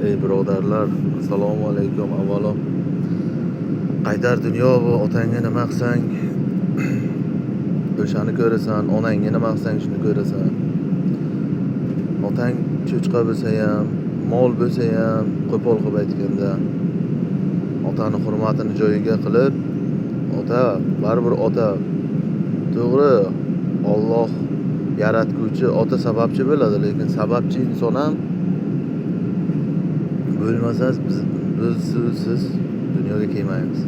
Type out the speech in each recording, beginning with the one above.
Ey birodarlar, assalomu alaykum. Avvalo qaytar dunyo bu, otangga nima qilsang o'shani ko'rasan, onangga nima qilsang shuni ko'rasan. Otang cho'chqa bo'lsa ham, mol bo'lsa ham, qo'pol qilib aytganda otani hurmatini joyiga qilib, ota baribir ota. To'g'ri, Alloh yaratguvchi, ota sababchi bo'ladi, lekin sababchi inson ham bo'lmasa siz dunyoga kelmaymiz.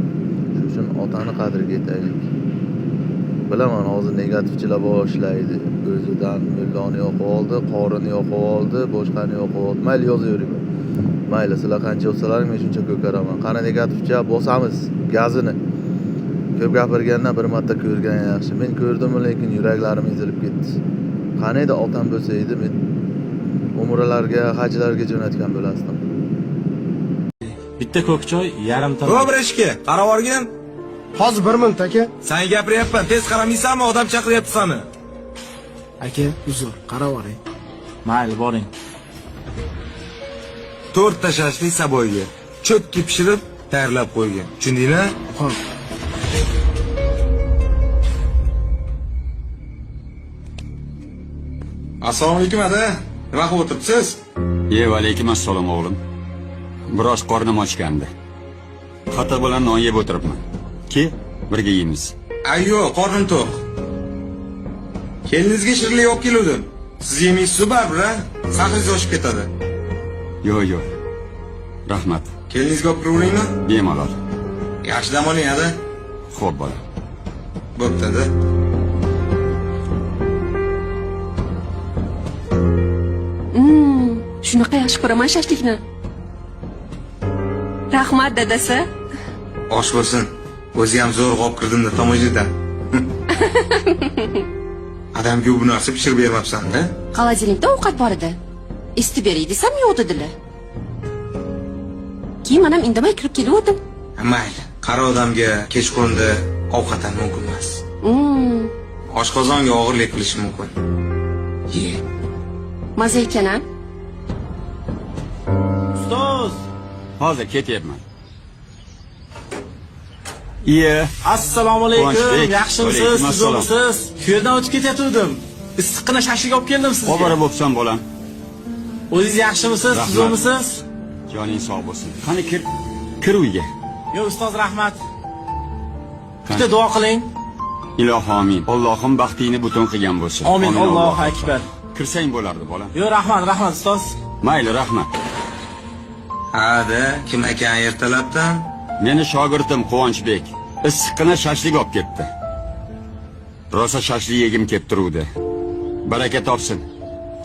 Shuning uchun otani qadriga yetaylik. Bilaman, hozir negativchilar boshlaydi. O'zidan milloni yo'qib oldi, qorini yo'qib oldi, boshqani yo'qib oldi. Mayli yozaveringlar. Mayli, sizlar qancha yozsalaring men shuncha ko'karaman. Qani negativcha bosamiz gazini. Ko'p gapirgandan bir marta ko'rgan yaxshi. Men ko'rdim, lekin yuraklarim ezilib ketdi. Qani edi otam bo'lsa edi, men umralarga, hajlarga jo'natgan bo'lasdim. Bitta ko'k choy, yarimta. To'g'ri ishga, qarab olgin. Hozir 1 minut aka. Sen gapiryapman, tez qaramaysanmi, odam chaqiryapsanmi? Aka, uzr, qarab oling. Mayli, boring. 4 ta shashlik saboyga cho'tki pishirib tayyorlab qo'ygan. Tushundingmi? Xo'p. Assalomu alaykum aka. Nima qilib o'tiribsiz? Alaykum assalom o'g'lim. Biroz qornim ochgandi. Xato bilan non yeb o'tiribman. Ki, birga yeymiz. Ayyo, qornim to'q. Keliningizga shirinlik olib keldim. Siz yemaysiz baribir, ha? Sahringiz oshib ketadi. Yo'q. Rahmat. Keliningizga olib kiraveringmi? Bemalol. Yaxshi dam oling, hada. Xo'p, bola. Bo'pti-da. Shunaqa yaxshi ko'raman shashlikni. Rahmat dadasi. Osh bo'lsin. O'zi ham zo'r olib kirdim-da tomojada. Adamga bu narsa pishirib bermabsan-da? Xolodilnikda ovqat bor edi. Esti beray desam yo'q dedilar. Keyin men ham indamay kirib keldim. Mayli, qari odamga kechqurunda ovqat ham mumkin emas. Oshqozonga og'irlik qilishi mumkin. Ye. Maza ekan-a? Ustoz. Hozir ketyapman. Assalomu alaykum. Yaxshimisiz? Sizmisiz? Shu yerdan o'tib ketyatdim. Issiqqina shashlik olib keldim sizga. Obora bo'psan bolam. O'zingiz yaxshimisiz? Sizmisiz? Joning sog' bo'lsin. Qani kir uyga. Yo'q, ustoz, rahmat. Bitta duo qiling. Ilohi amin. Allohim baxtingni butun qilgan bo'lsin. Amin. Allohu akbar. Kirsang bo'lardi bolam. Yo'q, rahmat, ustoz. Mayli, rahmat. Hada, kim ekan ertalabdan? Meni shogirdim Quvonchbek. Issiqqina shashlik olib ketdi. Rosa shashlik yegim kelib turuvdi. Baraka topsin.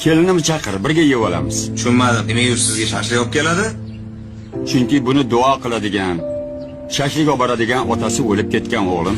Kelinimni chaqir, birga yeb olamiz. Tushunmadim. Nimaga sizga shashlik olib keladi? Chunki buni duo qiladigan, shashlik olib boradigan otasi o'lib ketgan o'g'lim.